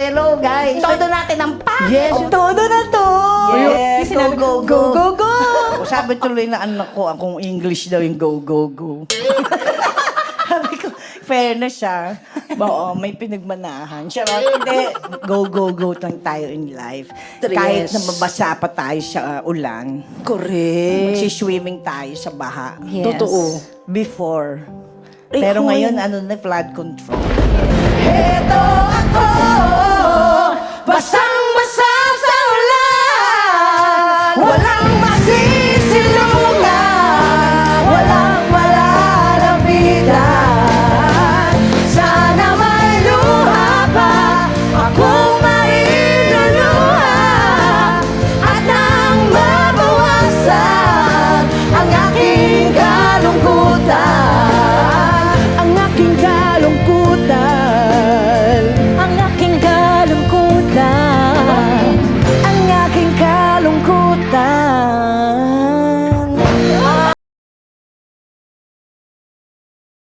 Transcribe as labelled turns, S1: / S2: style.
S1: Hello, guys.
S2: Todo natin ang pangit.
S1: Yes.
S2: Todo na to.
S1: Yes. Go, go, go.
S2: Go, go, go.
S1: Sabi tuloy na anak ko, akong English daw yung go, go, go. Sabi ko, fairness siya. Oo, may pinagmanahan. Siya, hindi, go, go, go lang tayo in life. Kahit na mabasa pa tayo sa ulan.
S2: Correct.
S1: Magsiswimming tayo sa baha.
S2: Yes.
S1: Totoo. Before.
S2: Ay,
S1: Pero
S2: hoy.
S1: ngayon, ano na, flood control. Heto ako!